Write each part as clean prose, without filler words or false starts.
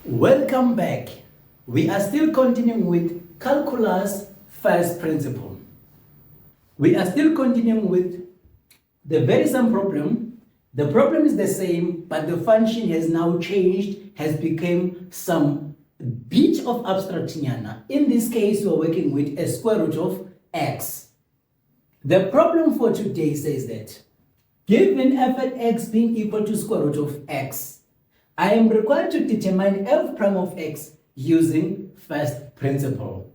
Welcome back. We are still continuing with calculus first principle. We are still continuing with the very same problem. The problem is the same, but the function has now changed, has become some bit of abstraction. In this case, we're working with a square root of x. The problem for today says that given f at x being equal to square root of x, I am required to determine f prime of x using first principle.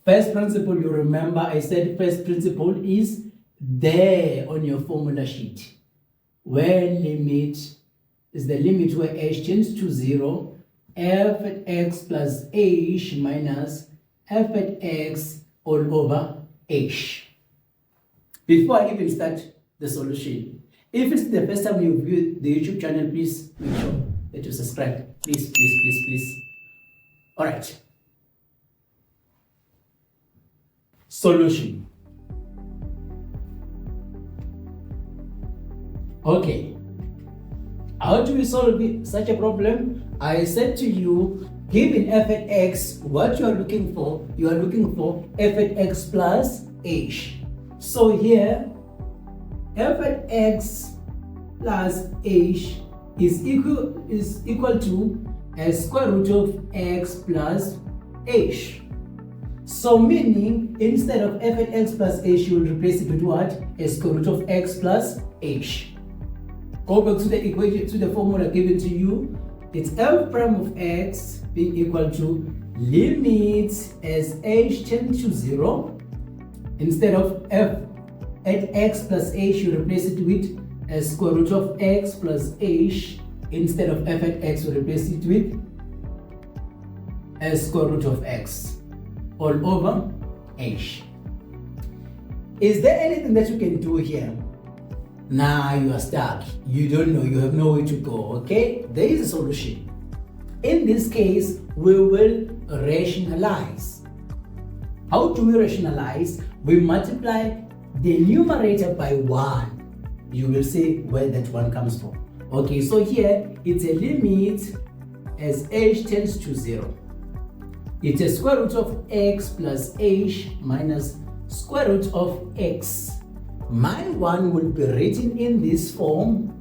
First principle, you remember I said first principle is there on your formula sheet, where limit is the limit where h tends to 0, f at x plus h minus f at x all over h. Before I even start the solution, if it's the first time you view the YouTube channel, please make sure that you subscribe. Please. All right. Solution. Okay. How do we solve such a problem? I said to you, given f at x, what you are looking for f at x plus h. So here, f at x plus h is equal to a square root of x plus h. So meaning, instead of f at x plus h, you will replace it with what? A square root of x plus h. Go back to the equation, to the formula given to you. It's f prime of x being equal to limit as h tends to 0. Instead of f at x plus h, you replace it with a square root of x plus h. Instead of f at x, you replace it with a square root of x all over h. Is there anything that you can do here? Nah, you are stuck. You don't know. You have nowhere to go. Okay? There is a solution. In this case, we will rationalize. How do we rationalize? We multiply the numerator by 1. You will see where that 1 comes from. Okay, so here it's a limit as h tends to 0. It's a square root of x plus h minus square root of x. My 1 will be written in this form.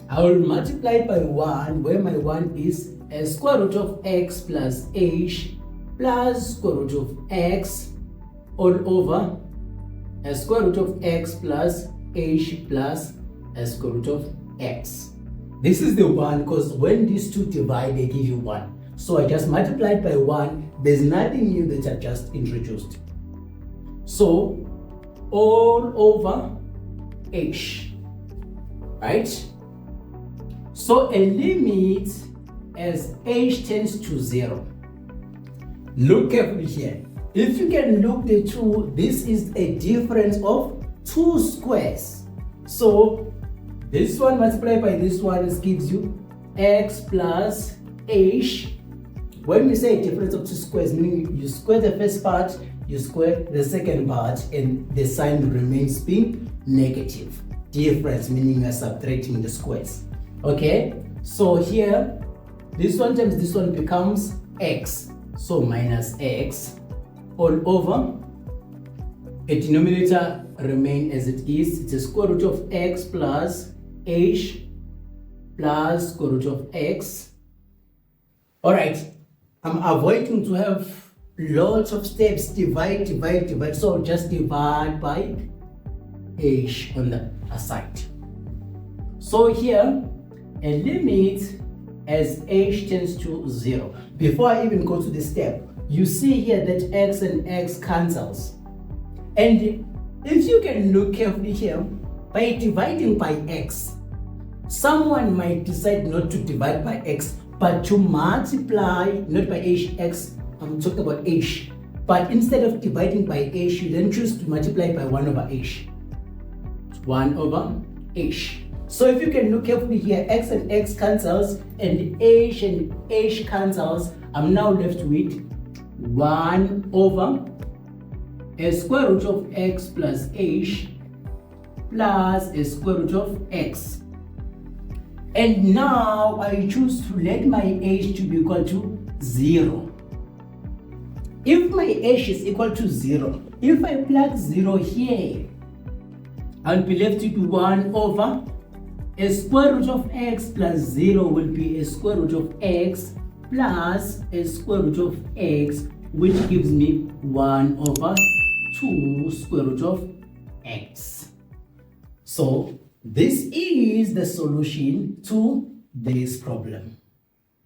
I will multiply by 1, where my 1 is a square root of x plus h plus square root of x all over a square root of x plus h plus a square root of x. This is the 1 because when these two divide, they give you 1. So I just multiplied by 1. There's nothing new that I just introduced. So all over h, right? So a limit as h tends to 0. Look carefully here. If you can look the two, this is a difference of 2 squares. So this one multiplied by this one gives you x plus h. When we say a difference of 2 squares, meaning you square the first part, you square the second part, and the sign remains being negative. Difference meaning you are subtracting the squares. Okay, so here this one times this one becomes x, so minus x all over a denominator remain as it is. It's a square root of x plus h plus square root of x. All right, I'm avoiding to have lots of steps, divide, so just divide by h on the aside. So here a limit as h tends to 0. Before I even go to this step, you see here that x and x cancels. And if you can look carefully here, by dividing by x, someone might decide not to divide by x, but to multiply, not by h, x, I'm talking about h. But instead of dividing by h, you then choose to multiply by 1 over h. 1 over h. So if you can look carefully here, x and x cancels, and h cancels. I'm now left with 1 over a square root of x plus h plus a square root of x. And now I choose to let my h to be equal to 0. If my h is equal to 0, if I plug 0 here, I'll be left with 1 over a square root of x plus 0 will be a square root of x plus a square root of x, which gives me 1 over 2 square root of x. So this is the solution to this problem.